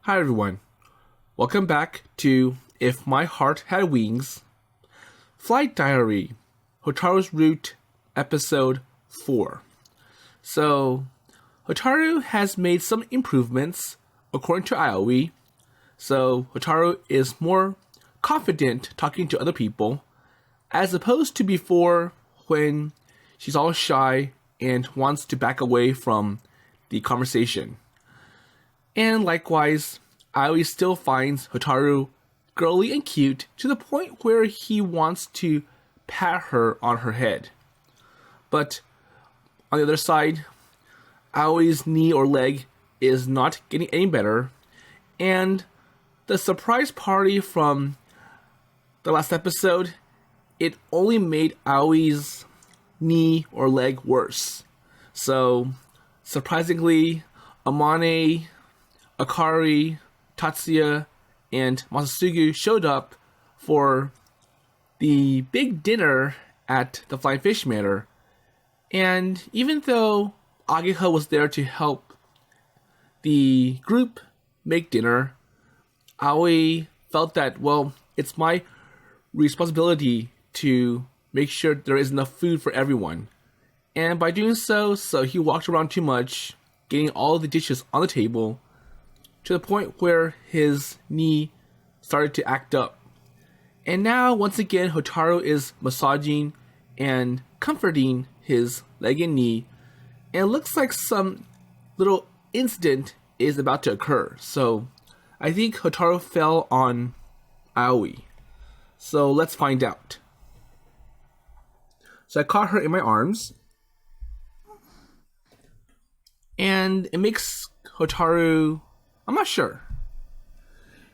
Hi everyone, welcome back to If My Heart Had Wings, Flight Diary, Hotaru's Route, Episode 4. So, Hotaru has made some improvements, according to Aoi. So, Hotaru is more confident talking to other people, as opposed to before when she's all shy and wants to back away from the conversation. And likewise, Aoi still finds Hotaru girly and cute to the point where he wants to pat her on her head. But on the other side, Aoi's knee or leg is not getting any better, and the surprise party from the last episode, it only made Aoi's knee or leg worse. So, surprisingly, Amane, Akari, Tatsuya, and Masasugu showed up for the big dinner at the Flying Fish Manor. And even though Ageha was there to help the group make dinner, Aoi felt that, well, it's my responsibility to make sure there is enough food for everyone. And by doing so he walked around too much, getting all the dishes on the table, to the point where his knee started to act up. And now, once again, Hotaru is massaging and comforting his leg and knee, and it looks like some little incident is about to occur. So, I think Hotaru fell on Aoi. So, let's find out. So, I caught her in my arms, and it makes Hotaru... I'm not sure.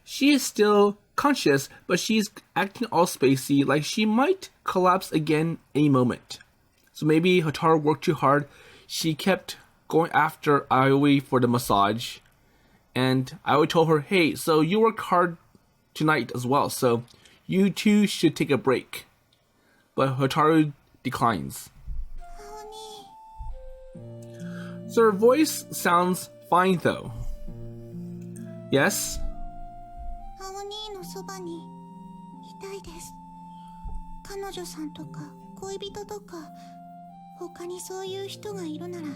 She is still conscious, but she's acting all spacey, like she might collapse again any moment. So maybe Hotaru worked too hard. She kept going after Aoi for the massage, and Aoi told her, hey, so you worked hard tonight as well, so you too should take a break. But Hotaru declines. So her voice sounds fine though. Yes? アオ兄のそばにいたいです。彼女さんとか恋人とか他にそういう人がいるなら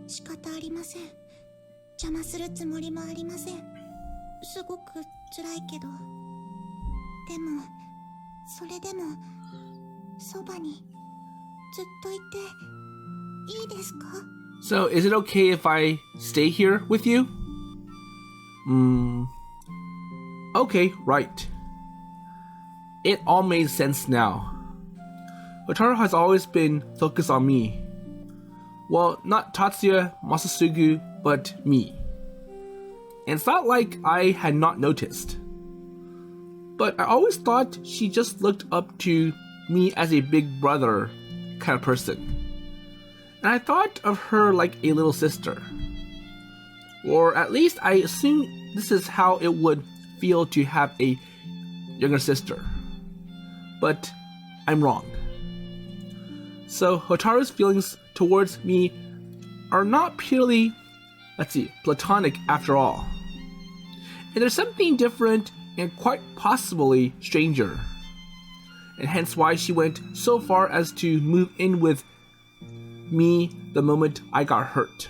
仕方ありません。邪魔するつもりもありません。すごく辛いけど。でもそれでもそばにずっといていいですか? So, is it okay if I stay here with you? Okay, right. It all made sense now. Hotaru has always been focused on me. Well, not Tatsuya, Masasugu, but me. And it's not like I had not noticed. But I always thought she just looked up to me as a big brother kind of person. And I thought of her like a little sister. Or at least I assumed this is how it would feel to have a younger sister. But I'm wrong. So Hotaru's feelings towards me are not purely, platonic after all. And there's something different and quite possibly stranger. And hence why she went so far as to move in with me the moment I got hurt.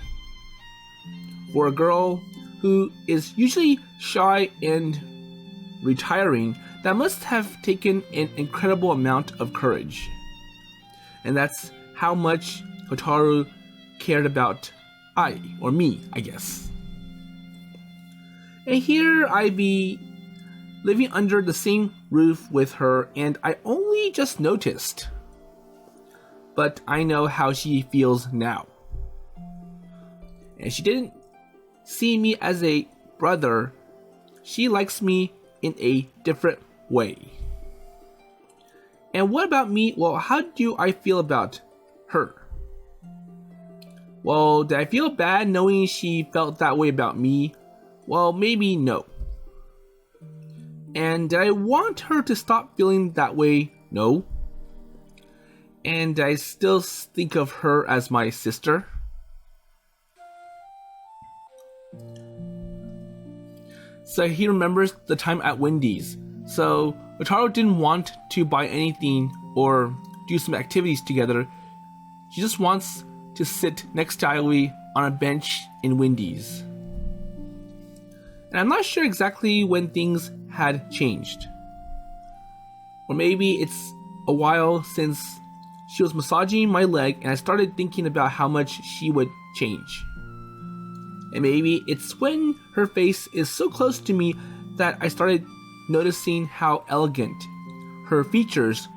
For a girl who is usually shy and retiring, that must have taken an incredible amount of courage. And that's how much Hotaru cared about me, I guess. And here I be living under the same roof with her, and I only just noticed. But I know how she feels now. And she didn't see me as a brother. She likes me in a different way. And what about me? Well, how do I feel about her? Well, did I feel bad knowing she felt that way about me? Well, maybe no. And did I want her to stop feeling that way? No. And did I still think of her as my sister? So he remembers the time at Wendy's. So Hotaru didn't want to buy anything or do some activities together. She just wants to sit next to Aoi on a bench in Wendy's. And I'm not sure exactly when things had changed. Or maybe it's a while since she was massaging my leg and I started thinking about how much she would change. And maybe it's when her face is so close to me that I started noticing how elegant her features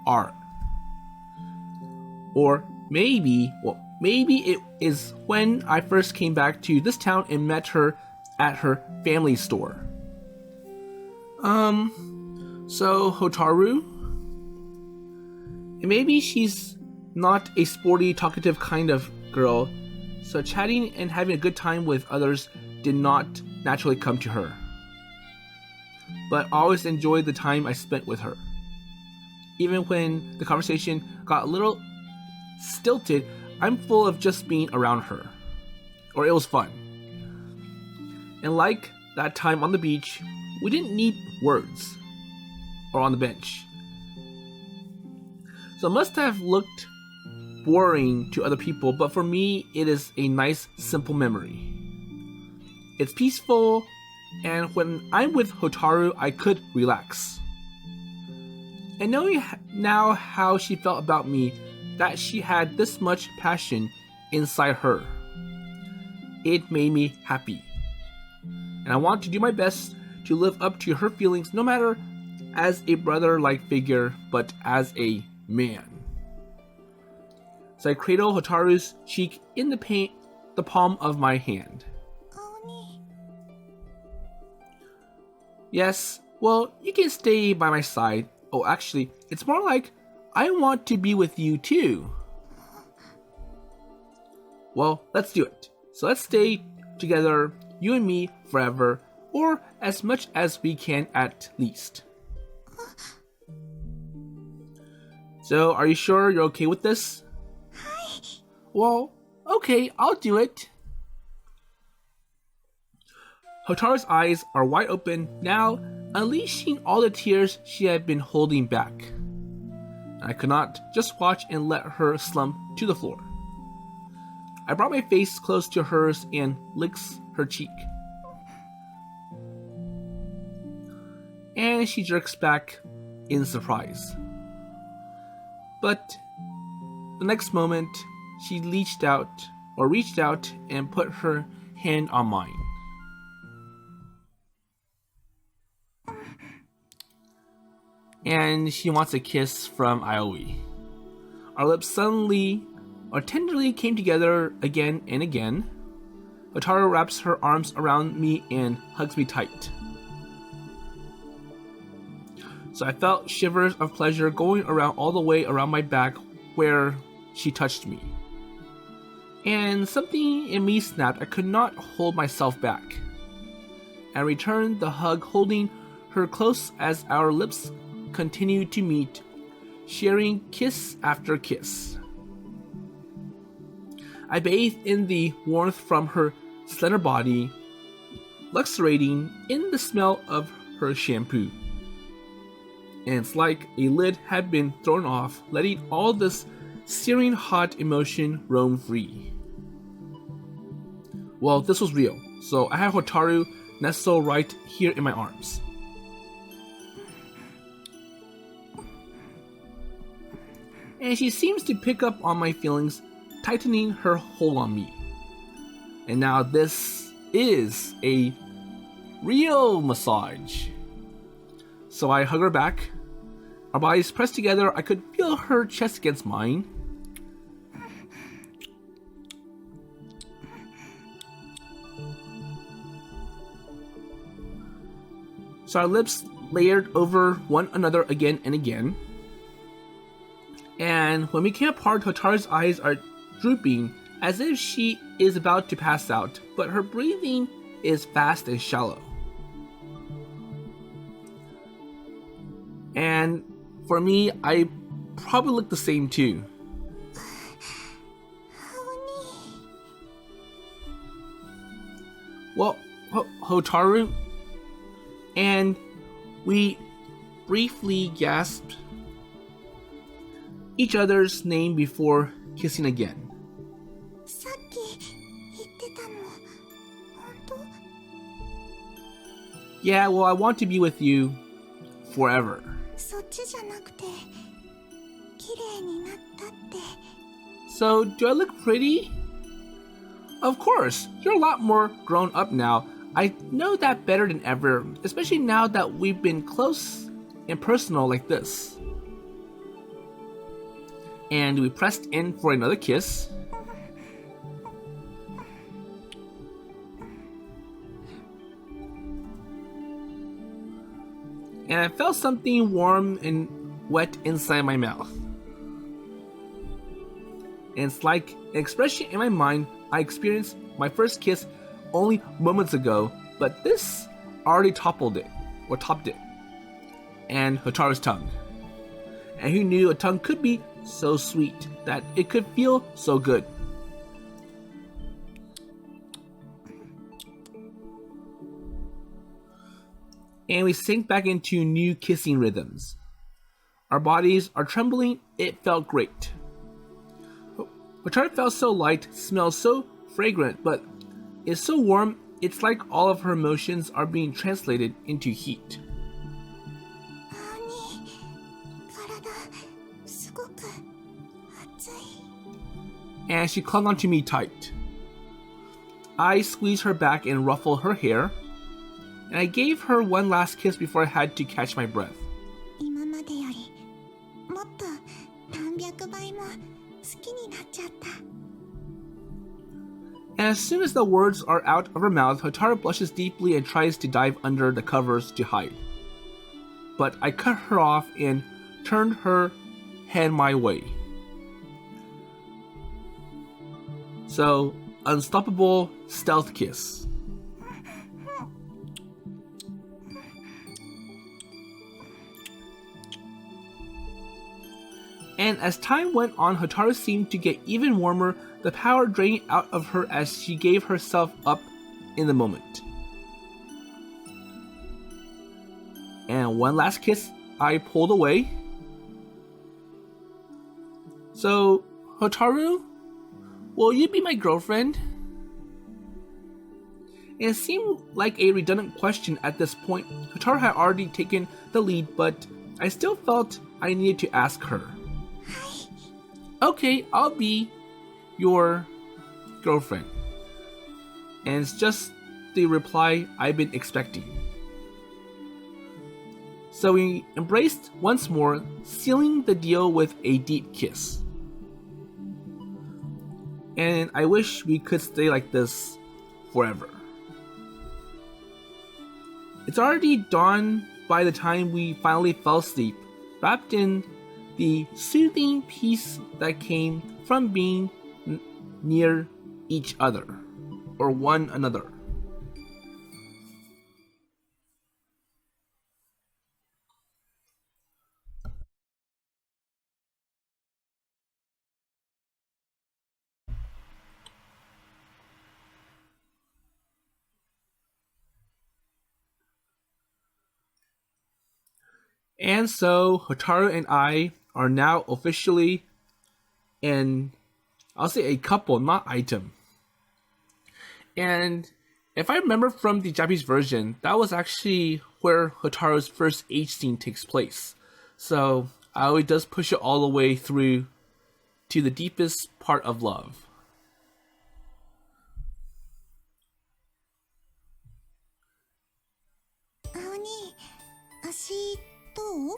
are. Or maybe it is when I first came back to this town and met her at her family store. So Hotaru? And maybe she's not a sporty, talkative kind of girl, so chatting and having a good time with others did not naturally come to her. But I always enjoyed the time I spent with her. Even when the conversation got a little stilted, I'm full of just being around her. Or it was fun. And like that time on the beach, we didn't need words. Or on the bench. So it must have looked boring to other people, but for me, it is a nice, simple memory. It's peaceful, and when I'm with Hotaru, I could relax. And knowing now how she felt about me, that she had this much passion inside her, it made me happy. And I want to do my best to live up to her feelings, no matter as a brother-like figure, but as a man. So I cradle Hotaru's cheek in the palm of my hand. Oni. Yes, well, you can stay by my side. Oh, actually, it's more like I want to be with you too. Well, let's do it. So let's stay together, you and me, forever, or as much as we can at least. So, are you sure you're okay with this? Well, okay, I'll do it. Hotaru's eyes are wide open now, unleashing all the tears she had been holding back. I could not just watch and let her slump to the floor. I brought my face close to hers and licks her cheek. And she jerks back in surprise. But the next moment, she reached out and put her hand on mine. And she wants a kiss from Aoi. Our lips suddenly or tenderly came together again and again. Hotaru wraps her arms around me and hugs me tight. So I felt shivers of pleasure going around all the way around my back where she touched me. And something in me snapped. I could not hold myself back. I returned the hug, holding her close as our lips continued to meet, sharing kiss after kiss. I bathed in the warmth from her slender body, luxuriating in the smell of her shampoo. And it's like a lid had been thrown off, letting all this searing hot emotion roam free. Well, this was real, so I have Hotaru nestled right here in my arms. And she seems to pick up on my feelings, tightening her hold on me. And now this is a real massage. So I hug her back. Our bodies pressed together. I could feel her chest against mine. So our lips layered over one another again and again. And when we came apart, Hotaru's eyes are drooping as if she is about to pass out, but her breathing is fast and shallow. And for me, I probably look the same too. Well, Hotaru, and we briefly gasped each other's name before kissing again. さっき言ってたの本当？ Yeah, well, I want to be with you forever. そっちじゃなくて綺麗になったって。 So, do I look pretty? Of course, you're a lot more grown up now. I know that better than ever, especially now that we've been close and personal like this. And we pressed in for another kiss. And I felt something warm and wet inside my mouth. And it's like an expression in my mind I experienced my first kiss only moments ago, but this already topped it. And Hotaru's tongue. And who knew a tongue could be so sweet that it could feel so good. And we sank back into new kissing rhythms. Our bodies are trembling, it felt great. Hotaru felt so light, smells so fragrant, but it's so warm, it's like all of her emotions are being translated into heat. 体すごく熱い。 And she clung onto me tight. I squeezed her back and ruffled her hair, and I gave her one last kiss before I had to catch my breath. 今までよりもっと何百倍も好きになっちゃった。 And as soon as the words are out of her mouth, Hotaru blushes deeply and tries to dive under the covers to hide. But I cut her off and turned her head my way. So, unstoppable stealth kiss. And as time went on, Hotaru seemed to get even warmer, the power draining out of her as she gave herself up in the moment. And one last kiss, I pulled away. So, Hotaru, will you be my girlfriend? And it seemed like a redundant question at this point. Hotaru had already taken the lead, but I still felt I needed to ask her. Okay, I'll be your girlfriend. And it's just the reply I've been expecting. So we embraced once more, sealing the deal with a deep kiss. And I wish we could stay like this forever. It's already dawn by the time we finally fell asleep, wrapped in the soothing peace that came from being near each other, or one another. And so Hotaru and I are now officially I'll say a couple, not item. And if I remember from the Japanese version, that was actually where Hotaru's first H scene takes place. So Aoi does push it all the way through to the deepest part of love. Aoni, 足どう?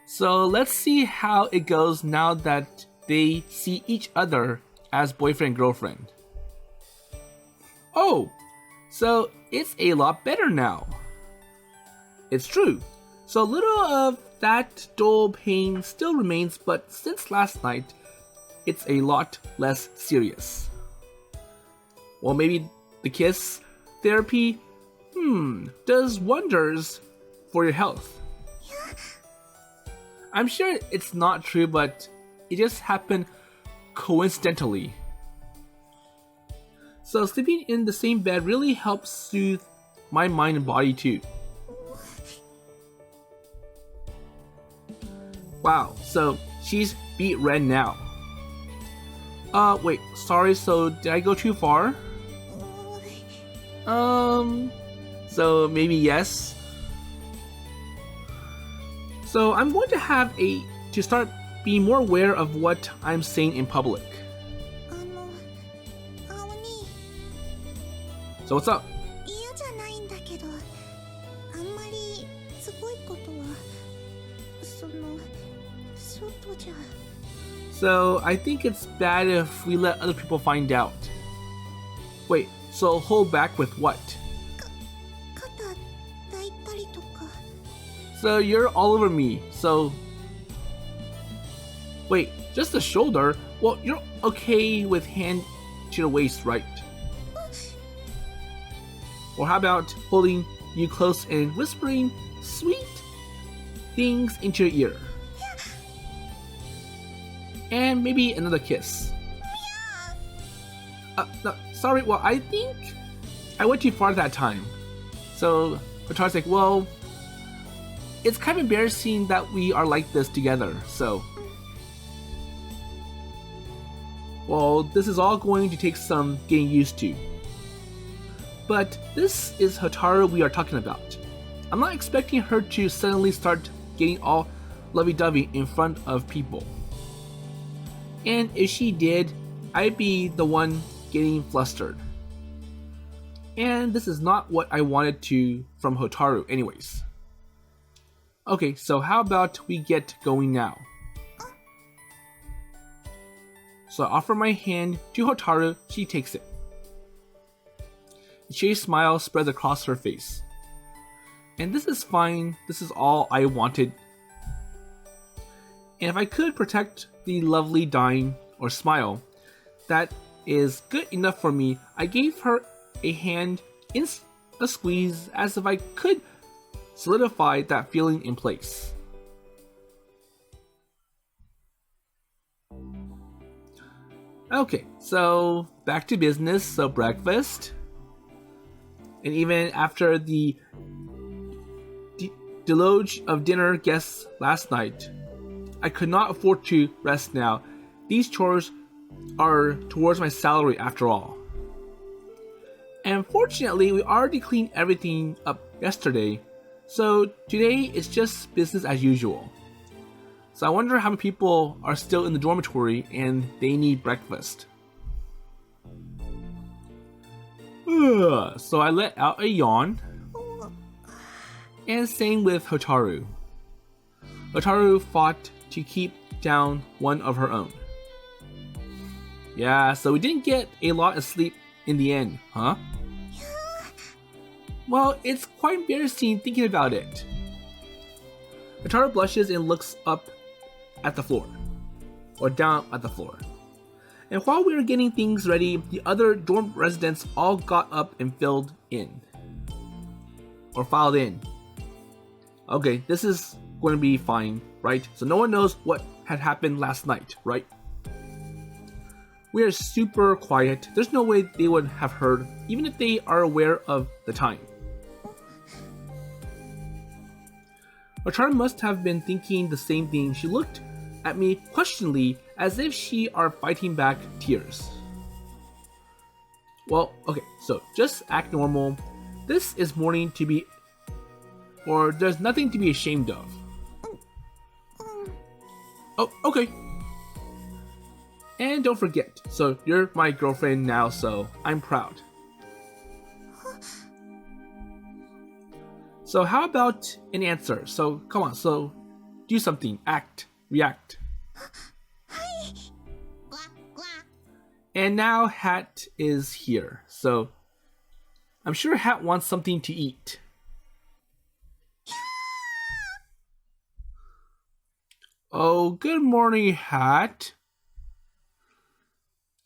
So let's see how it goes now that they see each other as boyfriend and girlfriend. Oh, so it's a lot better now. It's true. So a little of that dull pain still remains, but since last night, it's a lot less serious. Well, maybe the kiss therapy, does wonders for your health. I'm sure it's not true, but it just happened coincidentally. So sleeping in the same bed really helps soothe my mind and body too. Wow, so she's beat Ren now. Wait, sorry, so did I go too far? So maybe yes. So I'm going to start being more aware of what I'm saying in public. 青に So what's up? 嫌じゃないんだけど、あんまりすごいことは外じゃ。 So I think it's bad if we let other people find out. Wait, so hold back with what? 肩抱いたりとか。 So you're all over me, so... Wait, just the shoulder? Well, you're okay with hand to the waist, right? Or how about holding you close and whispering sweet things into your ear? And maybe another kiss. No, sorry, well, I think I went too far that time. So Hotaru's like, well, it's kind of embarrassing that we are like this together, so... Well, this is all going to take some getting used to. But this is Hotaru we are talking about. I'm not expecting her to suddenly start getting all lovey-dovey in front of people. And if she did, I'd be the one getting flustered. And this is not what I wanted from Hotaru anyways. Okay, so how about we get going now? So I offer my hand to Hotaru, she takes it. A cheery smile spreads across her face. And this is fine, this is all I wanted. And if I could protect the lovely dime or smile, that is good enough for me. I gave her a hand in a squeeze as if I could solidify that feeling in place. Okay, so back to business, so breakfast. And even after the deluge of dinner guests last night, I could not afford to rest now. These chores are towards my salary after all. And fortunately, we already cleaned everything up yesterday, so today it's just business as usual. So I wonder how many people are still in the dormitory and they need breakfast. So I let out a yawn. And same with Hotaru. Hotaru fought to keep down one of her own. Yeah, so we didn't get a lot of sleep in the end, huh? Well, it's quite embarrassing thinking about it. Hotaru blushes and looks up at the floor. Or down at the floor. And while we were getting things ready, the other dorm residents all got up and filed in. Okay, this is going to be fine, right? So no one knows what had happened last night, right? We are super quiet. There's no way they would have heard, even if they are aware of the time. Hotaru must have been thinking the same thing. She looked at me questioningly as if she are fighting back tears. Well, okay, so just act normal. This is morning to be... or there's nothing to be ashamed of. Oh, okay. And don't forget, so you're my girlfriend now, so I'm proud. So how about an answer? So come on, so do something, act, react. And now Hat is here, so I'm sure Hat wants something to eat. Oh, good morning, Hat.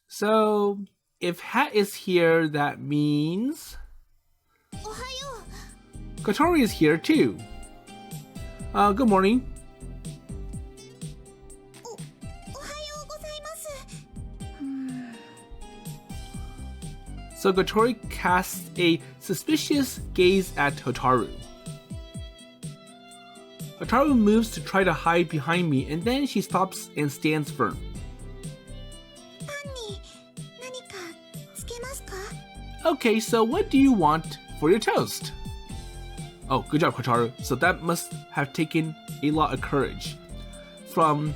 So, if Hat is here, that means... Kotori is here too. Good morning. So Kotori casts a suspicious gaze at Hotaru. Hotaru moves to try to hide behind me, and then she stops and stands firm. パンに何かつけますか? Okay, so what do you want for your toast? Oh, good job, Hotaru. So that must have taken a lot of courage. From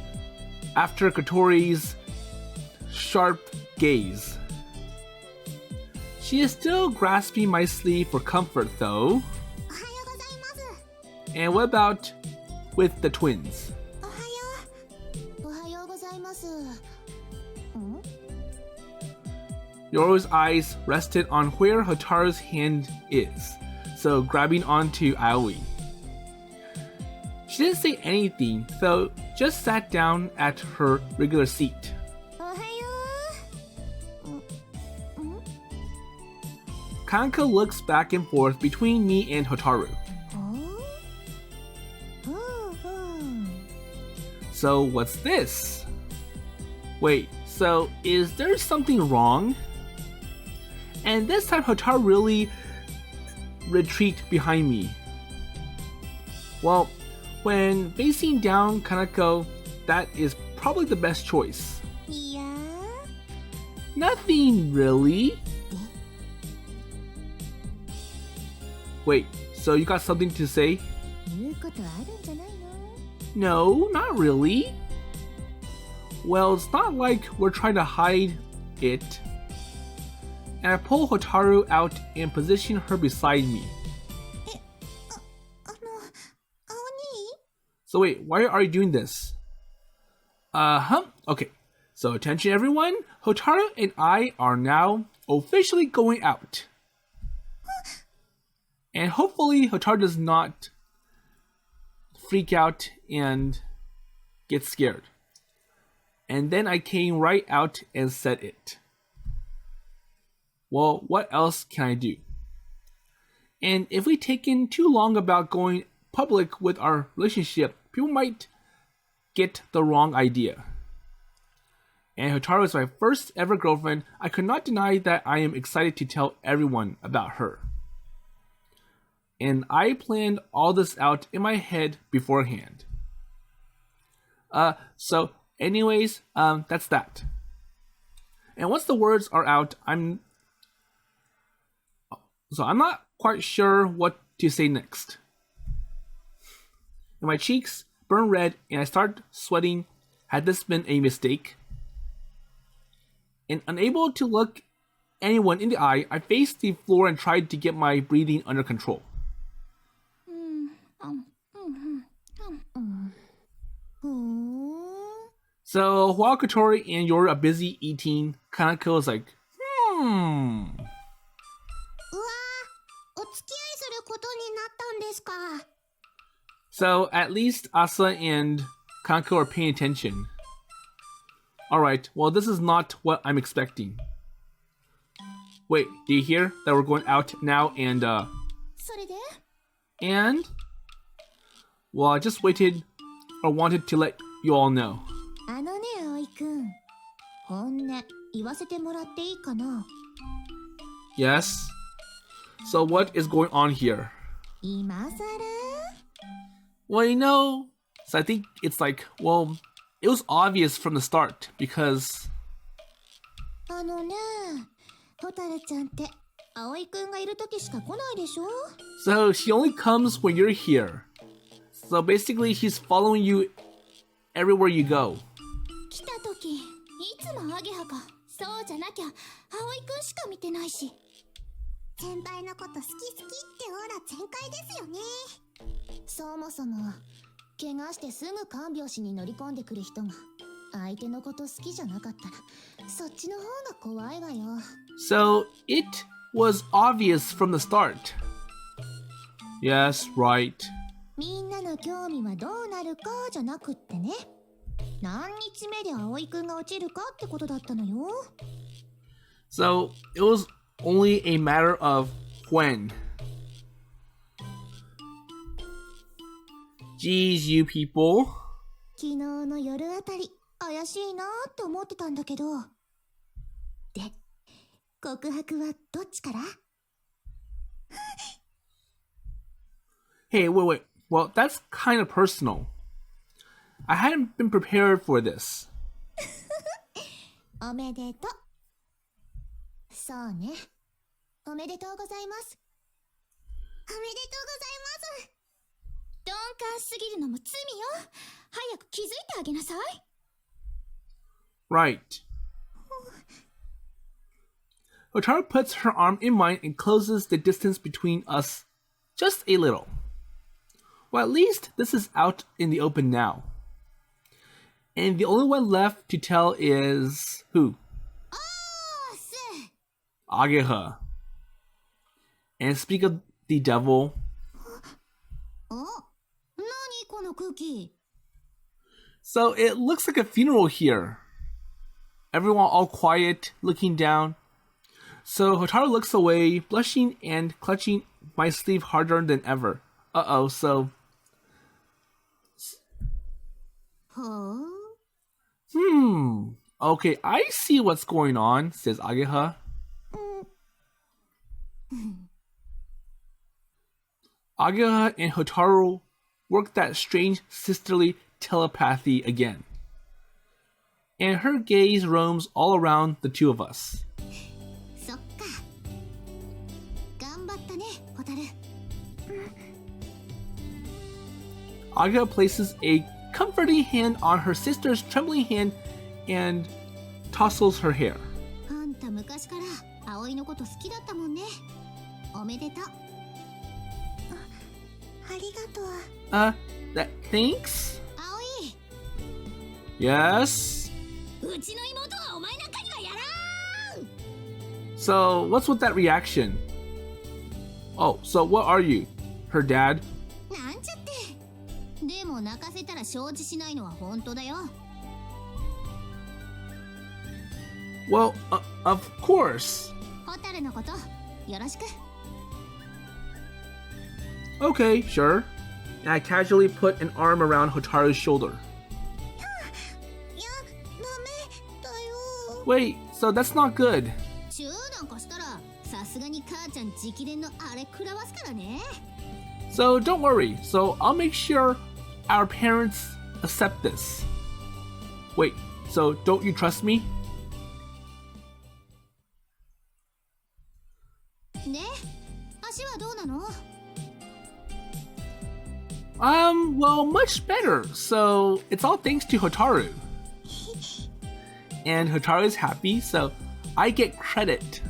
after Kotori's sharp gaze. She is still grasping my sleeve for comfort, though. おはようございます。 And what about with the twins? おはようございます。ん? Yoro's eyes rested on where Hotaru's hand is, so grabbing onto Aoi. She didn't say anything, though, just sat down at her regular seat. おはよう。Kanako looks back and forth between me and Hotaru. So what's this? Wait, so is there something wrong? And this time Hotaru really retreat behind me. Well, when facing down Kanako, that is probably the best choice. Yeah? Nothing really. Wait, so you got something to say? 言うことあるんじゃないの? No, not really. Well, it's not like we're trying to hide it. And I pull Hotaru out and position her beside me. 青兄? So wait, why are you doing this? Okay. So attention everyone, Hotaru and I are now officially going out. And hopefully Hotaru does not freak out and get scared. And then I came right out and said it. Well, what else can I do? And if we taken too long about going public with our relationship, people might get the wrong idea. And Hotaru is my first ever girlfriend. I could not deny that I am excited to tell everyone about her. And I planned all this out in my head beforehand. So anyways, that's that. And once the words are out, I'm not quite sure what to say next. And my cheeks burn red and I start sweating. Had this been a mistake? And unable to look anyone in the eye, I faced the floor and tried to get my breathing under control. So while Kotori and Yoru are busy eating, Kanako is like, うわー、お付き合いすることになったんですか? So at least Asa and Kanako are paying attention. Alright, well this is not what I'm expecting. Wait, do you hear that we're going out now and それで? And? Well, I just waited or wanted to let you all know. あのね、葵くん。本音言わせてもらっていいかな? Yes? So what is going on here? 今さら? Well, you know, so I think it's like, well, it was obvious from the start because... あのね、ホタルちゃんって葵くんがいるときしか来ないでしょ? So she only comes when you're here. So basically she's following you everywhere you go. 来たとき、いつもアゲハか。そうじゃなきゃ葵くんしか見てないし。先輩のこと好き好きってオーラ全開ですよね。そもそも怪我してすぐ看病師に乗り込んでくる人が相手のこと好きじゃなかったらそっちの方が怖いわよ。 So it was obvious from the start. Yes, right. みんなの興味はどうなるかじゃなくってね、何日目で葵くんが落ちるかってことだったのよ。 So it was only a matter of when. Geez, you people. 昨日の夜あたり怪しいなーって思ってたんだけど。で、告白はどっちから? Hey, wait. well, that's kind of personal. I hadn't been prepared for this. おめでとう。そうね。おめでとうございます。おめでとうございます。鈍感すぎるのも罪よ。早く気づいてあげなさい。Right. Hotaru puts her arm in mine and closes the distance between us just a little. Well, at least this is out in the open now. And the only one left to tell is who? Ageha. And speak of the devil. 何この空気? So it looks like a funeral here. Everyone all quiet, looking down. So Hotaru looks away, blushing and clutching my sleeve harder than ever. Uh-oh, so... Okay, I see what's going on, says Ageha. Ageha and Hotaru work that strange sisterly telepathy again. And her gaze roams all around the two of us. そっか。頑張ったね、ホタル。Ageha places a comforting hand on her sister's trembling hand and tousles her hair. あんた昔から葵のこと好きだったもんね。おめでとう。ありがとう。Thanks? 葵。Yes? うちの妹はお前なんかにはやらん。 So, what's with that reaction? Oh, so what are you? Her dad? なんちゃって。でも泣かせたら承知しないのは本当だよ。Well, of course. ホタルのことよろしく。Okay, sure. And I casually put an arm around Hotaru's shoulder. いや、ダメだよ。 Wait, so that's not good. チューなんかしたらさすがに母ちゃん直伝のあれ食らわすからね。 So don't worry. So I'll make sure our parents accept this. Wait, so don't you trust me? ね、足はどうなの? Well, much better. So it's all thanks to Hotaru. And Hotaru is happy, so I get credit.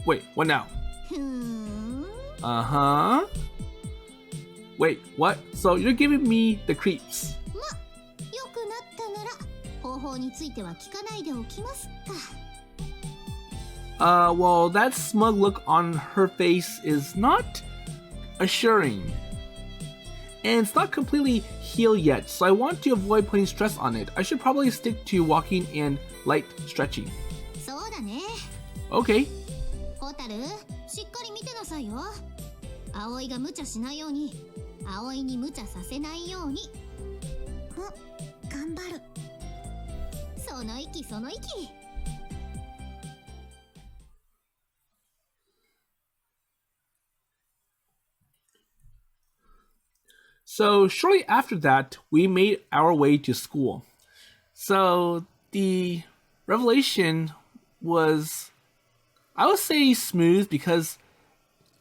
Wait, what now? Uh-huh. Wait, what? So you're giving me the creeps. ま、良くなったなら方法については聞かないでおきますか。Well, that smug look on her face is not assuring. And it's not completely healed yet, so I want to avoid putting stress on it. I should probably stick to walking and light stretching. そうだね。Okay. ホタル、しっかり見てなさいよ。葵が無茶しないように、葵に無茶させないように。頑張る。その息、その息。So shortly after that, we made our way to school. So the revelation was, I would say, smooth because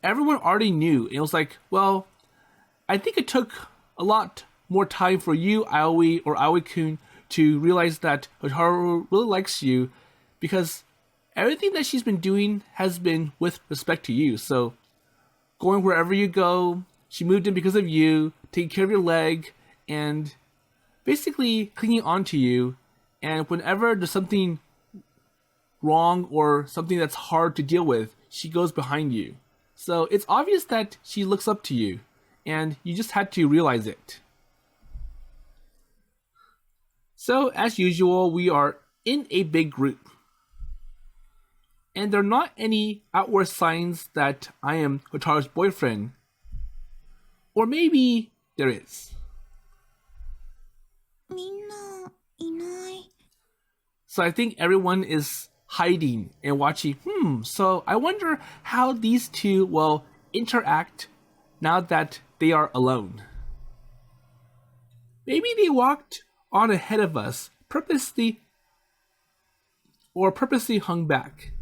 everyone already knew. It was like, well, I think it took a lot more time for you, Aoi or Aoi-kun, to realize that Hotaru really likes you because everything that she's been doing has been with respect to you. So going wherever you go, she moved in because of you, taking care of your leg, and basically clinging on to you. And whenever there's something wrong or something that's hard to deal with, she goes behind you. So it's obvious that she looks up to you, and you just had to realize it. So as usual, we are in a big group. And there are not any outward signs that I am Hotaru's boyfriend. Or maybe there is. みんないない。 So I think everyone is hiding and watching. So I wonder how these two, well, interact now that they are alone. Maybe they walked on ahead of us purposely hung back.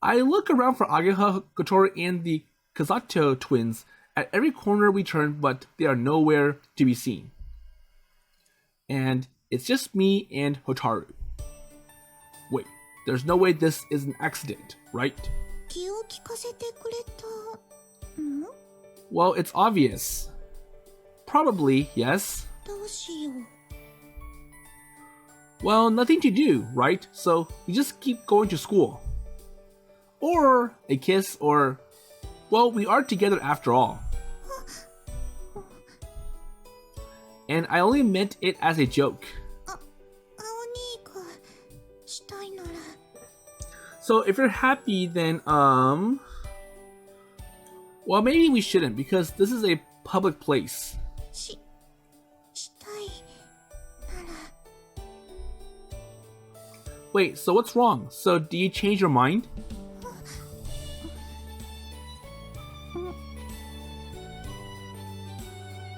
I look around for Ageha, Kotori, and the Kazato twins at every corner we turn, but they are nowhere to be seen. And it's just me and Hotaru. Wait, there's no way this is an accident, right? Well, it's obvious. Probably, yes. Well, nothing to do, right? So we just keep going to school. Or a kiss, or... well, we are together after all. And I only meant it as a joke. So if you're happy, then, well, maybe we shouldn't, because this is a public place. Wait, so what's wrong? So do you change your mind?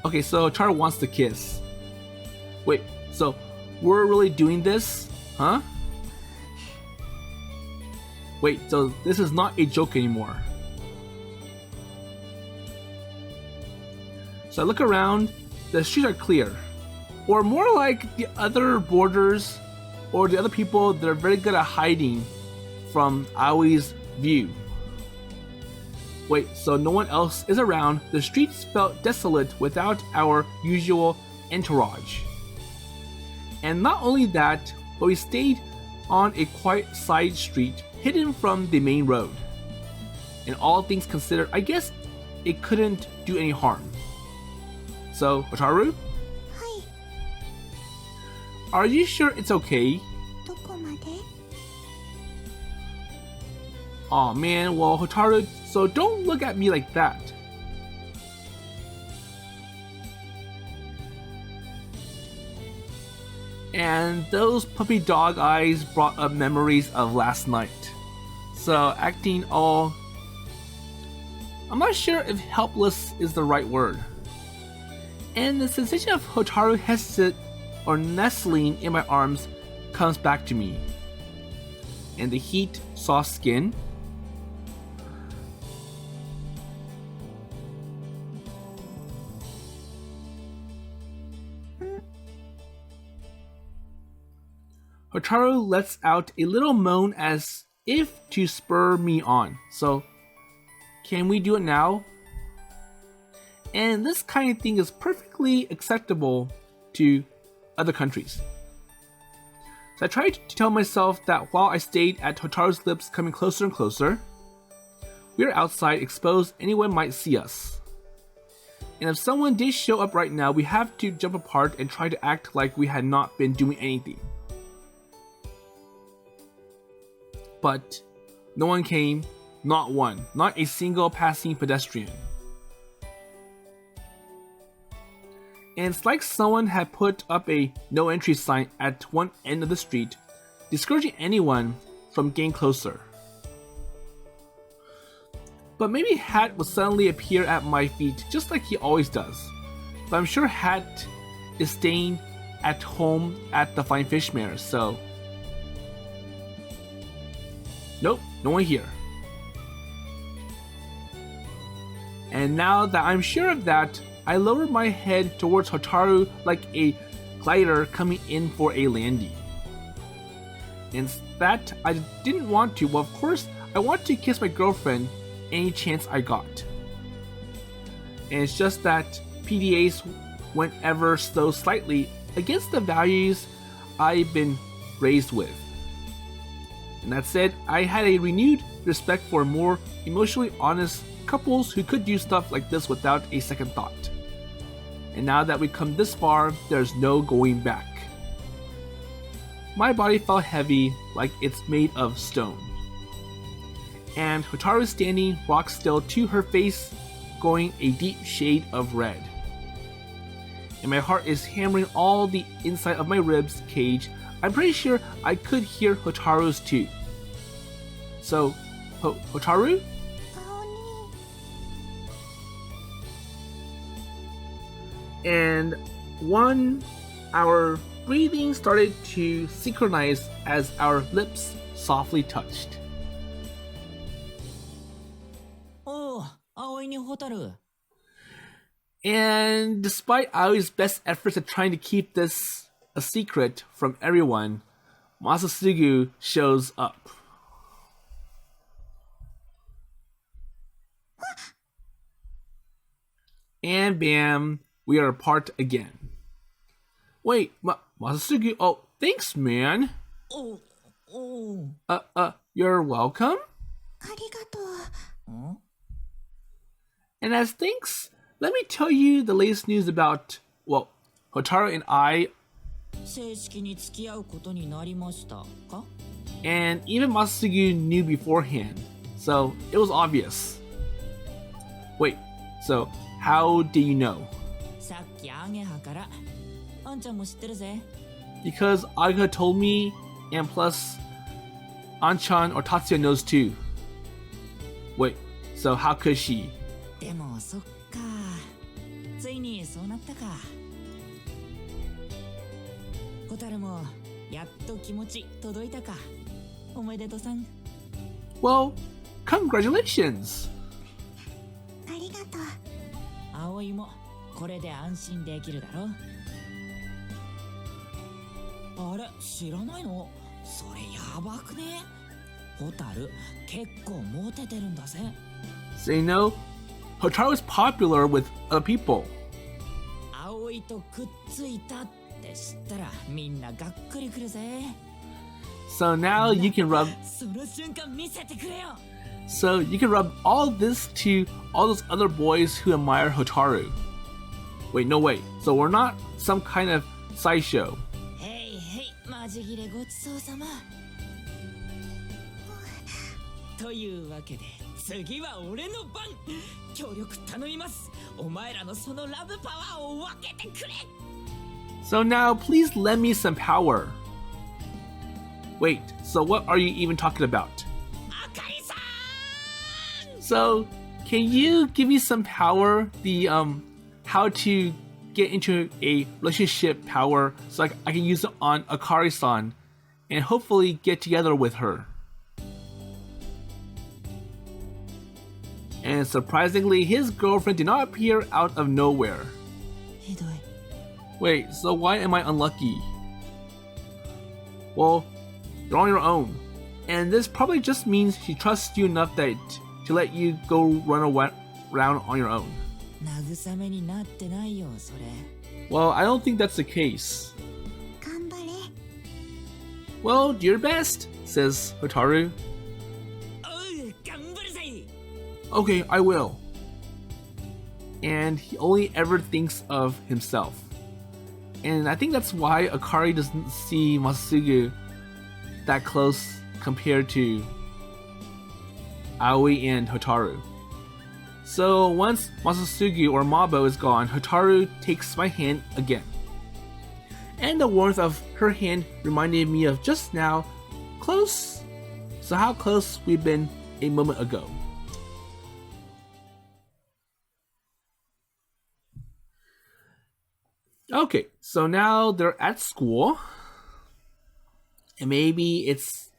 Okay, so Hotaru wants to kiss. Wait, so we're really doing this? Huh? Wait, so this is not a joke anymore. So I look around, the streets are clear. Or more like the other boarders or the other people that are very good at hiding from Aoi's view. Wait, so no one else is around. The streets felt desolate without our usual entourage. And not only that, but we stayed on a quiet side street hidden from the main road. And all things considered, I guess it couldn't do any harm. So, Hotaru? Hi. Are you sure it's okay? Aw man, well Hotaru, so don't look at me like that. And those puppy dog eyes brought up memories of last night. So acting all... I'm not sure if helpless is the right word. And the sensation of Hotaru hesitant or nestling in my arms comes back to me. And the heat, soft skin. Hotaru lets out a little moan as if to spur me on. So, can we do it now? And this kind of thing is perfectly acceptable to other countries. So I tried to tell myself that while I stayed at Hotaru's lips coming closer and closer, we are outside, exposed, anyone might see us. And if someone did show up right now, we have to jump apart and try to act like we had not been doing anything. But no one came, not one, not a single passing pedestrian. And it's like someone had put up a no entry sign at one end of the street, discouraging anyone from getting closer. But maybe Hat would suddenly appear at my feet just like he always does. But I'm sure Hat is staying at home at the Flying Fish Mare, so... Nope, no one here. And now that I'm sure of that, I lower my head towards Hotaru like a glider coming in for a landing. And that I didn't want to, well of course I want to kiss my girlfriend any chance I got. And it's just that PDAs went ever so slightly against the values I've been raised with. And that said, I had a renewed respect for more emotionally honest couples who could do stuff like this without a second thought. And now that we've come this far, there's no going back. My body felt heavy, like it's made of stone. And Hotaru is standing rock still, to her face going a deep shade of red. And my heart is hammering all the inside of my ribs cage. I'm pretty sure I could hear Hotaru's too. So, Hotaru? And our breathing started to synchronize as our lips softly touched. おう、葵にホタル。 And despite Aoi's best efforts at trying to keep this a secret from everyone, Masasugu shows up. And bam, we are apart again. Wait, Masasugu, oh, thanks, man. おう、おう。 You're welcome? ありがとう。 ん And as thanks, let me tell you the latest news about, well, Hotaru and I, 正式に付き合うことになりましたか？ and even Masasugu knew beforehand, so it was obvious. Wait, so how do you know? さっきアゲハから。あんちゃんも知ってるぜ。 Because Ageha told me, and plus, Anchan or Tatsuya knows too. Wait, so how could she? でもそっか。ついにそうなったか。ホタルもやっと気持ち届いたか。おめでとうさん。 Well, congratulations! ありがとう。葵もこれで安心できるだろ。あれ、知らないの？それやばくね？ホタル結構モテてるんだぜ。 So you know, Hotaru is popular with other people. 葵とくっついたって知ったらみんながっくりくるぜ。 So now you can rub その瞬間見せてくれよ。 So you can rub all this to all those other boys who admire Hotaru. Wait, no wait. So we're not some kind of sideshow. へいへい、マジギレごちそうさま。というわけで次は俺の番。協力頼みます。お前らのそのラブパワーを分けてくれ。 So now please lend me some power. Wait, so what are you even talking about? あかりさん。 So can you give me some power? The how to get into a relationship power so I can use it on Akari-san and hopefully get together with her. And surprisingly, his girlfriend did not appear out of nowhere. ひどい。 Wait, so why am I unlucky? Well, you're on your own. And this probably just means she trusts you enough that to let you go run around on your own. 慰めになってないよ、それ。 Well, I don't think that's the case. 頑張れ。 Well, do your best, says Hotaru. おう、頑張るぜ。 Okay, I will. And he only ever thinks of himself. And I think that's why Akari doesn't see Masasugu that close compared to Aoi and Hotaru. So once Masasugu or Mabo is gone, Hotaru takes my hand again. And the warmth of her hand reminded me of just now, close. So how close we've been a moment ago. Okay, so now they're at school. And maybe it's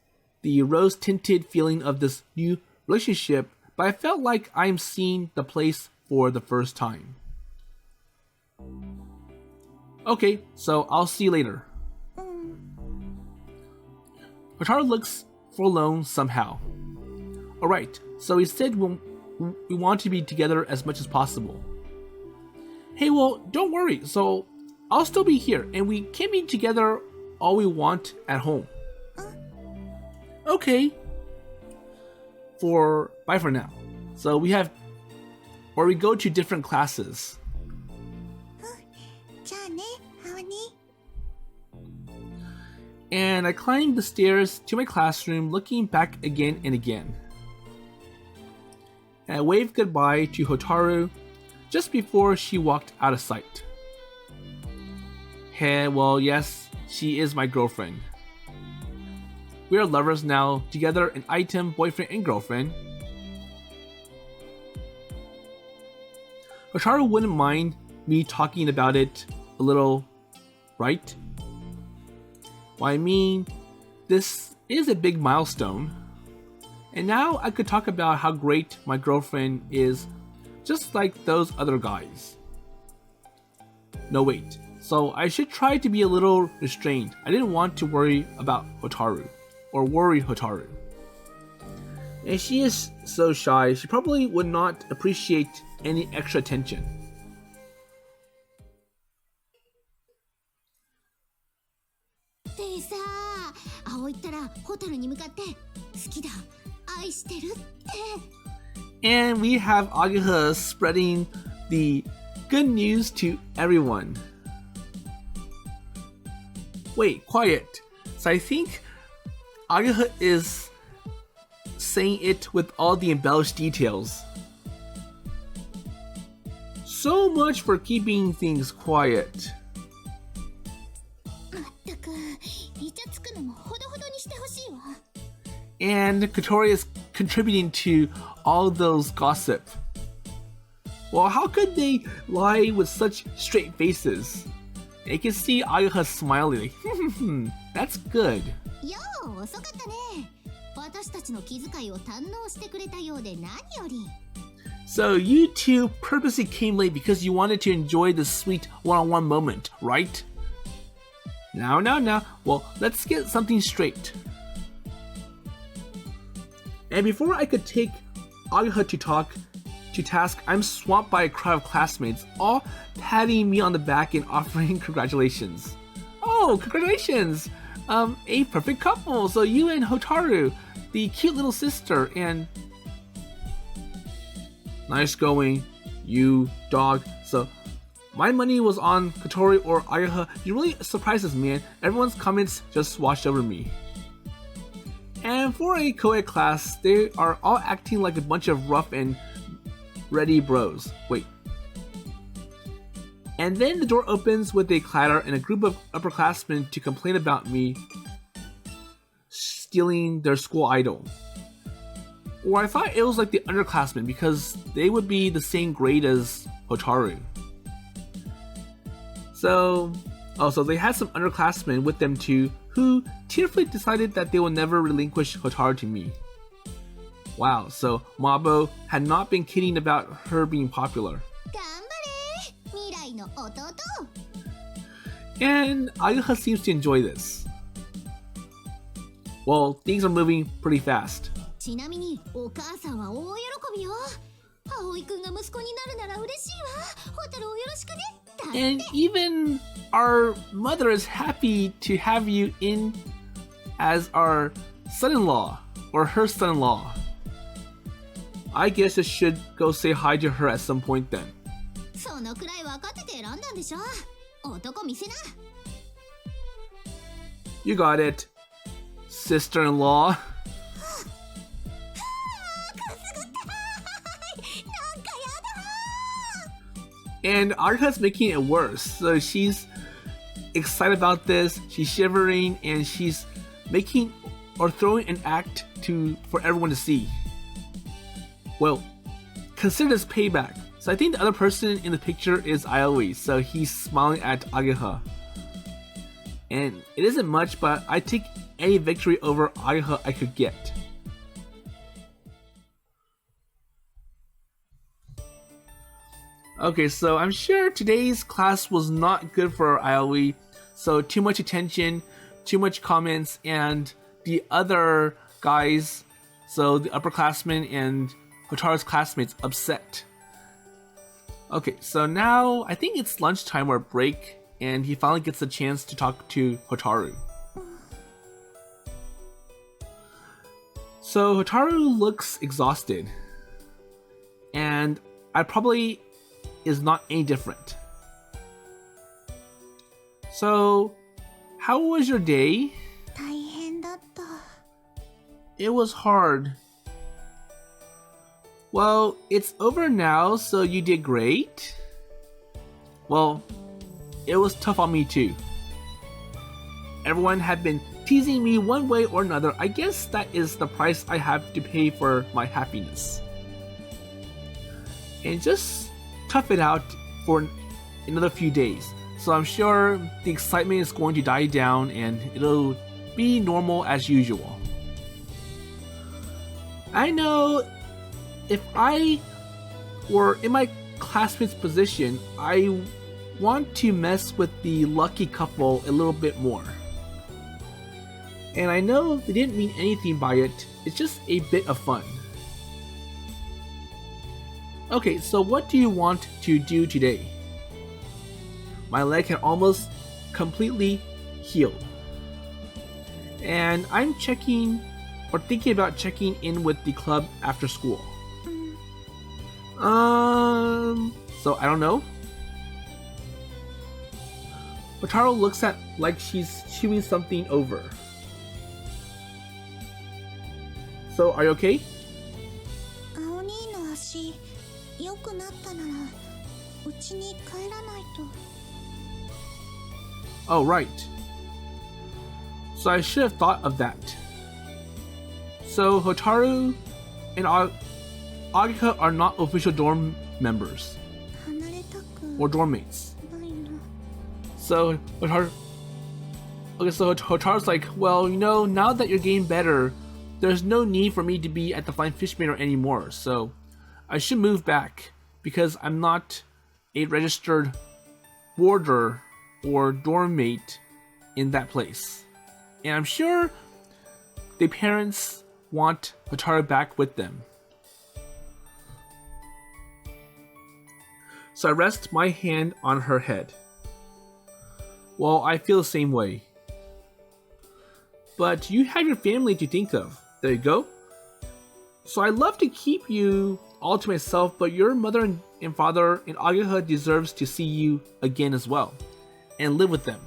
the rose-tinted feeling of this new relationship, but I felt like I'm seeing the place for the first time. Okay, so I'll see you later. Hotaru looks forlorn somehow. Alright, so he said we want to be together as much as possible. Hey, well, don't worry, so I'll still be here, and we can be together all we want at home. Okay. Bye for now. So we go to different classes. じゃあね、ハワニ。 And I climbed the stairs to my classroom, looking back again and again. And I waved goodbye to Hotaru just before she walked out of sight. Hey, well, yes, she is my girlfriend. We are lovers now, together an item, boyfriend and girlfriend. Hotaru wouldn't mind me talking about it a little, right? Well, I mean, this is a big milestone. And now I could talk about how great my girlfriend is, just like those other guys. No, wait. So I should try to be a little restrained. I didn't want to worry about Hotaru, or worry Hotaru. And she is so shy, she probably would not appreciate any extra attention. And we have Ageha spreading the good news to everyone. Wait, quiet. So I think Ageha is saying it with all the embellished details. So much for keeping things quiet. And Kotori is contributing to all those gossip. Well, how could they lie with such straight faces? You can see Ageha smiling. That's good. So you two purposely came late because you wanted to enjoy the sweet one-on-one moment, right? Now. Well, let's get something straight. And before I could take Ageha to task, I'm swamped by a crowd of classmates, all patting me on the back and offering congratulations. Oh, congratulations! A perfect couple. So you and Hotaru, the cute little sister, and nice going, you dog. So my money was on Kotori or Ageha. You really surprised us, man. Everyone's comments just washed over me. And for a co-ed class, they are all acting like a bunch of rough and ready bros. Wait. And then the door opens with a clatter and a group of upperclassmen to complain about me stealing their school idol. Or I thought it was like the underclassmen because they would be the same grade as Hotaru. So they had some underclassmen with them too, who tearfully decided that they will never relinquish Hotaru to me. Wow, so Mabo had not been kidding about her being popular. And Ageha seems to enjoy this. Well, things are moving pretty fast. And even our mother is happy to have you in as our son-in-law, or her son-in-law. I guess I should go say hi to her at some point then. You got it, sister-in-law. And Ageha's making it worse. So she's excited about this, she's shivering, and she's making or throwing an act for everyone to see. Well, consider this payback. So I think the other person in the picture is Aoi, so he's smiling at Ageha. And it isn't much, but I take any victory over Ageha I could get. Okay, so I'm sure today's class was not good for Aoi. So too much attention, too much comments, and the other guys, so the upperclassmen and Hotaru's classmates, upset. Okay, so now I think it's lunchtime or break, and he finally gets a chance to talk to Hotaru. So Hotaru looks exhausted, and I probably is not any different. So, how was your day? It was hard. Well, it's over now, so you did great. Well, it was tough on me too. Everyone had been teasing me one way or another. I guess that is the price I have to pay for my happiness. And just tough it out for another few days, so I'm sure the excitement is going to die down and it'll be normal as usual. I know if I were in my classmate's position, I want to mess with the lucky couple a little bit more. And I know they didn't mean anything by it, it's just a bit of fun. Okay, so what do you want to do today? My leg had almost completely healed. And I'm thinking about checking in with the club after school. So I don't know. Hotaru looks at like she's chewing something over. So are you okay? 青兄の足良くなったなら家に帰らないと。 Oh, right. So I should have thought of that. So Hotaru and Ageha are not official dorm members 離れたく or dorm mates. ないな。 So Hotaru's like, well, now that you're getting better, there's no need for me to be at the Flying Fish Manor anymore, so I should move back because I'm not a registered boarder or dorm mate in that place. And I'm sure the parents want Hotaru back with them. So I rest my hand on her head. Well, I feel the same way. But you have your family to think of. There you go. So I'd love to keep you all to myself, but your mother and father and Ageha deserves to see you again as well. And live with them.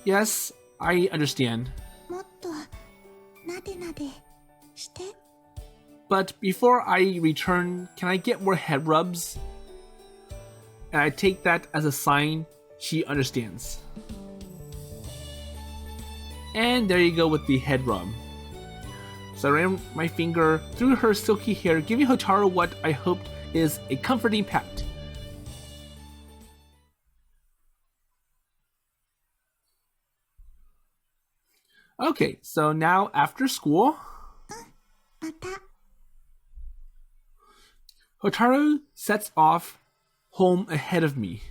Yes, I understand. もっとなでなでして。 But before I return, can I get more head rubs? And I take that as a sign she understands. And there you go with the head rub. So I ran my finger through her silky hair, giving Hotaru what I hoped is a comforting pat. Okay, so now after school, また。 Hotaru sets off home ahead of me.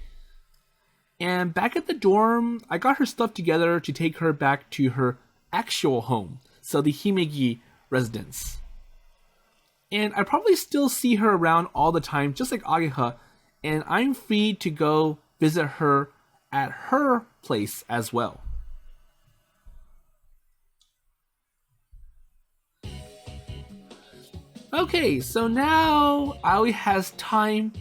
And back at the dorm, I got her stuff together to take her back to her actual home, so the Himegi residence. And I probably still see her around all the time, just like Ageha, and I'm free to go visit her at her place as well. Okay, so now Aoi has time.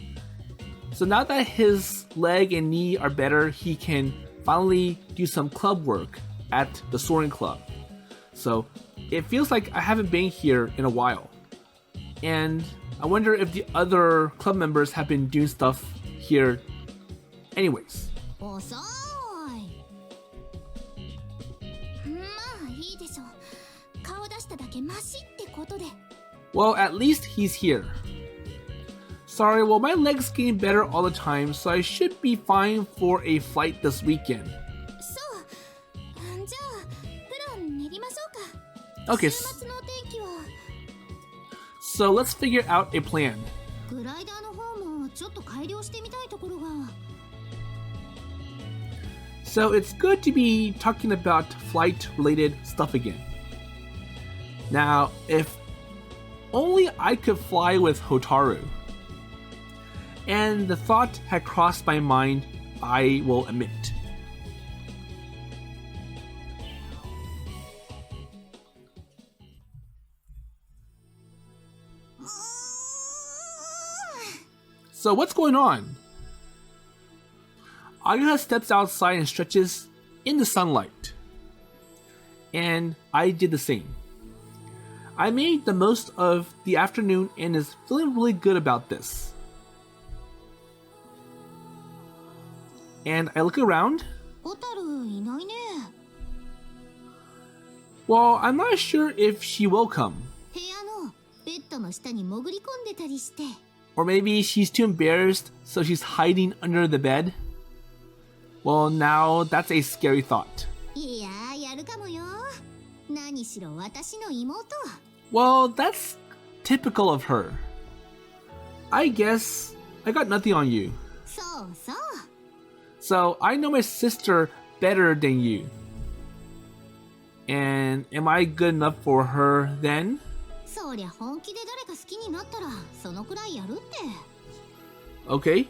So now that his leg and knee are better, he can finally do some club work at the soaring club. So it feels like I haven't been here in a while. And I wonder if the other club members have been doing stuff here anyways. 遅い。まあいいでしょ。顔出しただけマシってことで。 Well, at least he's here. Sorry, well, my leg's getting better all the time, so I should be fine for a flight this weekend. そう。じゃあプラン練りましょうか。 Okay, 週末のお天気は。 so let's figure out a plan. グライダーの方もちょっと改良してみたいところが。 So it's good to be talking about flight-related stuff again. Now, if only I could fly with Hotaru. And the thought had crossed my mind, I will admit. So what's going on? Ageha steps outside and stretches in the sunlight. And I did the same. I made the most of the afternoon and is feeling really good about this. And I look around. ホタルいないね。 Well, I'm not sure if she will come. 部屋のベッドの下に潜り込んでたりして。Or maybe she's too embarrassed, so she's hiding under the bed? Well, now that's a scary thought. いややるかもよ。何しろ私の妹。 Well, that's typical of her. I guess I got nothing on you. そうそう。 So I know my sister better than you. And am I good enough for her then? そりゃ本気で誰か好きになったらそのくらいやるって。 Okay.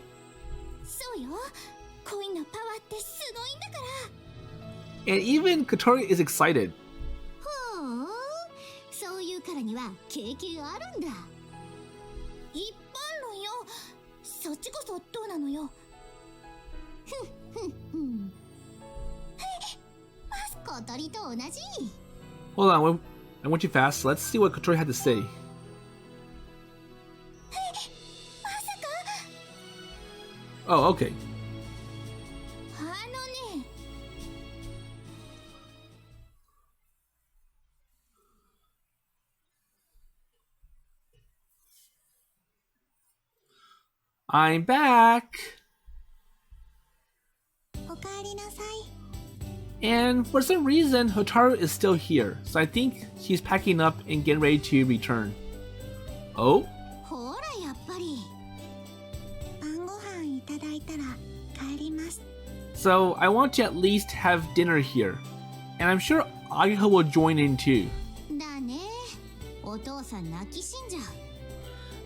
そうよ。恋のパワーってすごいんだから。 And even Kotori is excited. ほう、そういうからには経験あるんだ。一般論よ。そっちこそどうなのよ。ふんふんふん。マスコ鳥と同じ。 Hold on, I went too fast. Let's see what Kotori had to say. まさか。 Oh, okay. あのね。 I'm back! おかえりなさい。 And for some reason, Hotaru is still here, so I think she's packing up and getting ready to return. Oh? ほらやっぱり。晩ご飯いただいたら帰ります。 So I want to at least have dinner here. And I'm sure Ageha will join in too. だね。お父さん泣き死んじゃう。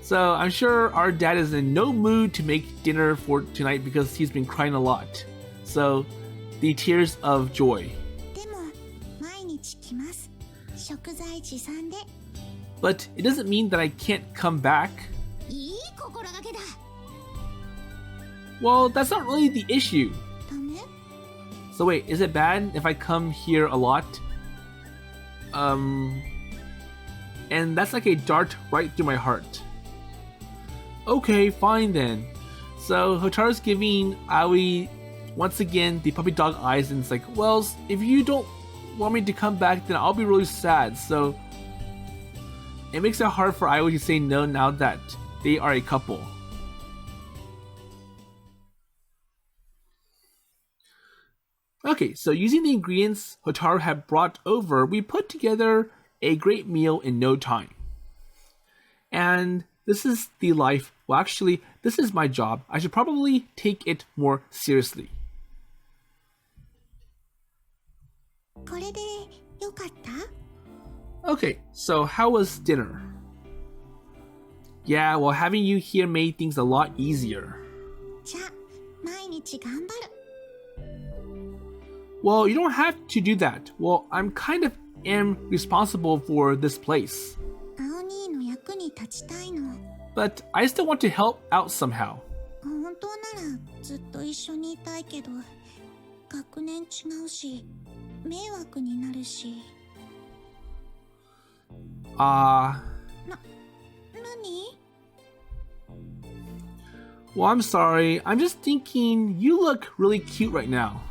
So I'm sure our dad is in no mood to make dinner for tonight because he's been crying a lot. So the tears of joy. でも毎日来ます。食材持参で。 But it doesn't mean that I can't come back. いい心がけだ。 Well, that's not really the issue. ダメ？ So wait, is it bad if I come here a lot? And that's like a dart right through my heart. Okay, fine then. So Hotaru's giving Aoi once again the puppy dog eyes, and it's like, well, if you don't want me to come back, then I'll be really sad. So it makes it hard for Aoi to say no now that they are a couple. Okay, so using the ingredients Hotaru had brought over, we put together a great meal in no time. And this is the life. Well, actually, this is my job. I should probably take it more seriously. これでよかった？ Okay, so how was dinner? Yeah, well, having you here made things a lot easier. じゃあ毎日頑張る。 Well, you don't have to do that. Well, I'm kind of am responsible for this place. 青兄の役に立ちたいの。 But I still want to help out somehow. 本当ならずっと一緒にいたいけど、学年違うし、迷惑になるし。何？ Well, I'm sorry. I'm just thinking you look really cute right now.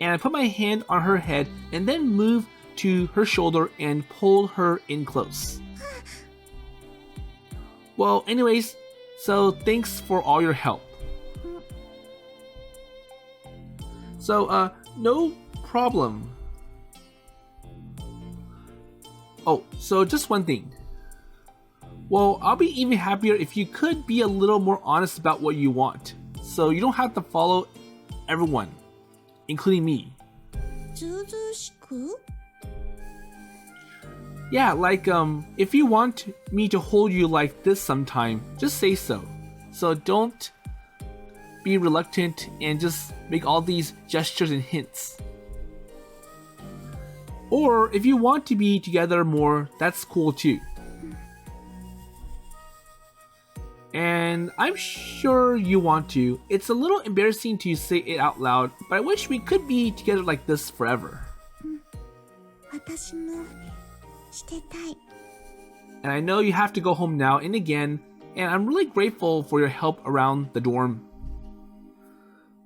And I put my hand on her head and then moved to her shoulder and pulled her in close. Well, anyways, so thanks for all your help. So, no problem. Oh, so just one thing. Well, I'll be even happier if you could be a little more honest about what you want, so you don't have to follow everyone, including me. ずうずうしく？ Yeah, like, if you want me to hold you like this sometime, just say so. So don't be reluctant and just make all these gestures and hints. Or if you want to be together more, that's cool too. And I'm sure you want to. It's a little embarrassing to say it out loud, but I wish we could be together like this forever. 私もしてたい。 And I know you have to go home now and again, and I'm really grateful for your help around the dorm.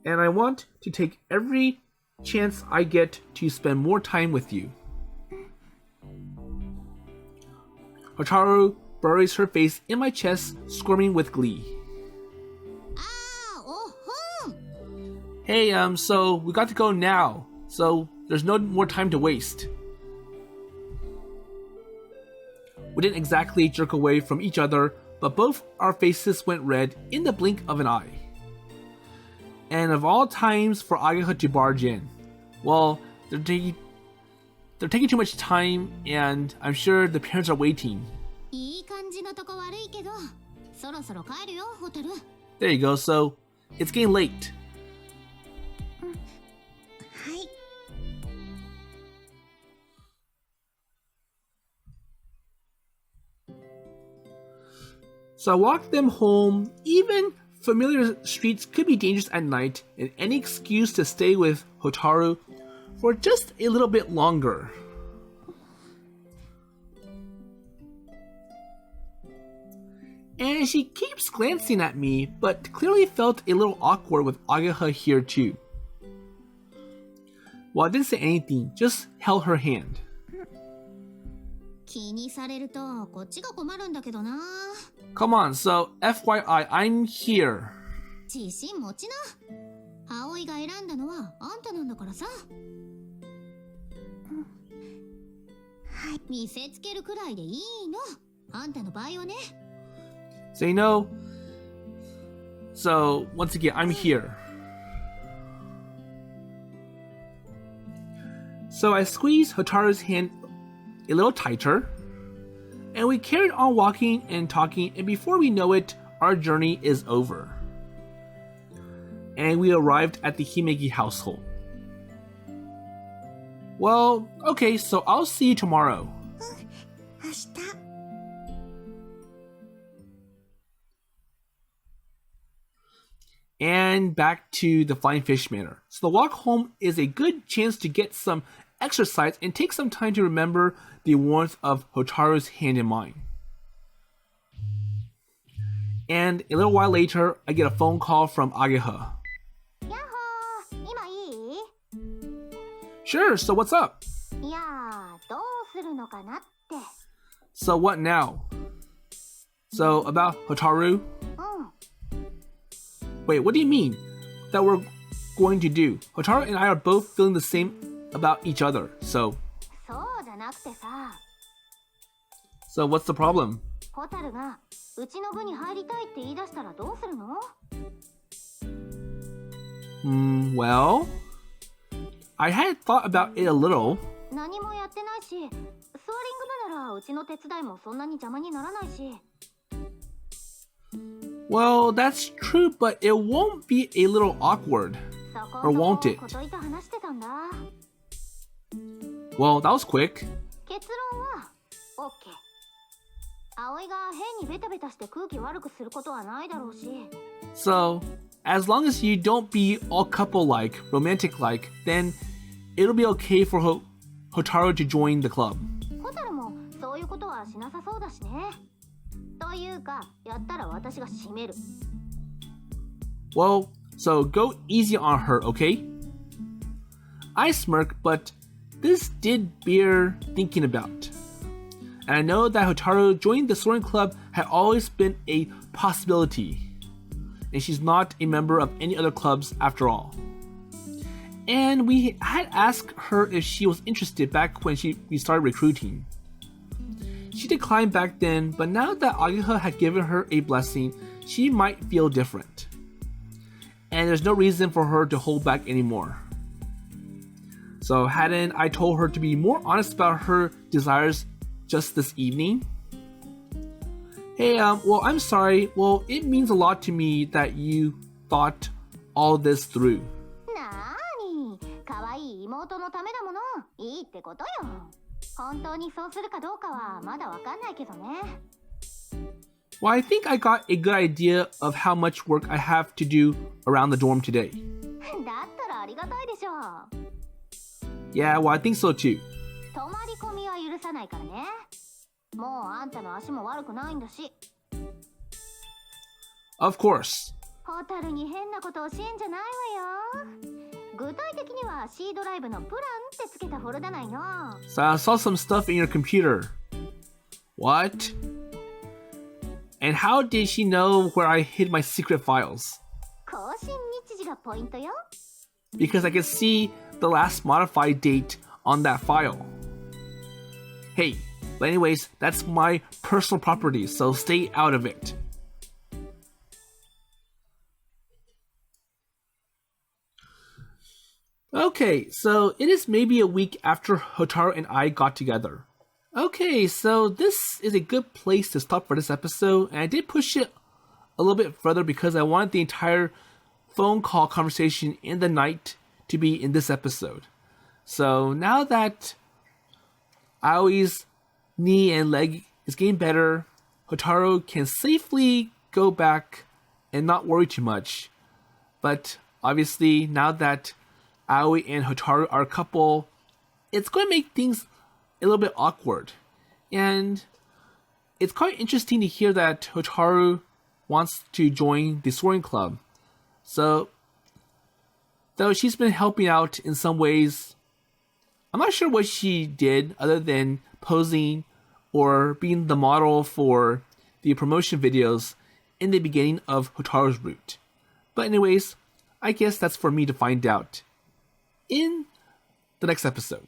And I want to take every chance I get to spend more time with you. Hotaru, buries her face in my chest, squirming with glee. あー、おほん。 Hey, so we got to go now, so there's no more time to waste. We didn't exactly jerk away from each other, but both our faces went red in the blink of an eye. And of all times for Ageha to barge in, well, they're taking too much time, and I'm sure the parents are waiting. いい感じのとこ悪いけど、そろそろ帰るよ、ホタル。 There you go, so it's getting late. はい。 So I walked them home. Even familiar streets could be dangerous at night, and any excuse to stay with Hotaru for just a little bit longer. And she keeps glancing at me, but clearly felt a little awkward with Ageha here too. Well, I didn't say anything, just held her hand. 気にされるとこっちが困るんだけどな。 Come on, so FYI, I'm here. 自信持ちな。葵が選んだのはあんたなんだからさ。はい。見せつけるくらいでいいの。あんたの場合はね。 So you know, so once again, I'm here. So I squeezed Hotaru's hand a little tighter, and we carried on walking and talking, and before we know it, our journey is over. And we arrived at the Himegi household. Well, okay, so I'll see you tomorrow. 明日。 And back to the Flying Fish Manor. So the walk home is a good chance to get some exercise and take some time to remember the warmth of Hotaru's hand in mine. And a little while later, I get a phone call from Ageha. やっほー、今いい？ Sure, so what's up? いやー、どうするのかなって。 So what now? So about Hotaru? うん。 Wait, what do you mean? That we're going to do? Hotaru and I are both feeling the same about each other, so... そうじゃなくてさ。 So what's the problem? ホタルがうちの部に入りたいって言い出したらどうするの？ Well... I had thought about it a little. 何もやってないし、スワリング部ならうちの手伝いもそんなに邪魔にならないし。 Well, that's true, but it won't be a little awkward. Or won't it? 小鳥と話してたんだ。 Well, that was quick. 結論は OK。葵が変にベタベタして空気悪くすることはないだろうし。 So, as long as you don't be all couple-like, romantic-like, then it'll be okay for Hotaru to join the club. ホタルもそういうことはしなさそうだしね。というか、やったら私が締める。 Well, so go easy on her, okay? I smirk, but this did bear thinking about. And I know that Hotaru joining the soaring club had always been a possibility. And she's not a member of any other clubs after all. And we had asked her if she was interested back when we started recruiting. She declined back then, but now that Ageha had given her a blessing, she might feel different. And there's no reason for her to hold back anymore. So hadn't I told her to be more honest about her desires just this evening? Hey, well, I'm sorry. Well, it means a lot to me that you thought all this through. なーに、可愛い妹のためだもの。いいってことよ。本当にそうするかどうかはまだわかんないけどね。 Well, I think I got a good idea of how much work I have to do around the dorm today. だったらありがたいでしょ。 Yeah, well, I think so too. 泊まり込みは許さないからね。もうあんたの足も悪くないんだし。 Of course. ホタルに変なことを教えんじゃないわよ。具体的には C ドライブのプランってつけたフォルダ内よ。 So I saw some stuff in your computer. What? And how did she know where I hid my secret files? 更新日時がポイントよ。 Because I can see the last modified date on that file. Hey, but anyways, that's my personal property, so stay out of it. Okay, so it is maybe a week after Hotaru and I got together. Okay, so this is a good place to stop for this episode, and I did push it a little bit further because I wanted the entire phone call conversation in the night to be in this episode. So now that Aoi's knee and leg is getting better, Hotaru can safely go back and not worry too much. But obviously, now that Aoi and Hotaru are a couple, it's going to make things a little bit awkward. And it's quite interesting to hear that Hotaru wants to join the soaring club. So, though she's been helping out in some ways, I'm not sure what she did other than posing or being the model for the promotion videos in the beginning of Hotaru's route. But anyways, I guess that's for me to find out in the next episode.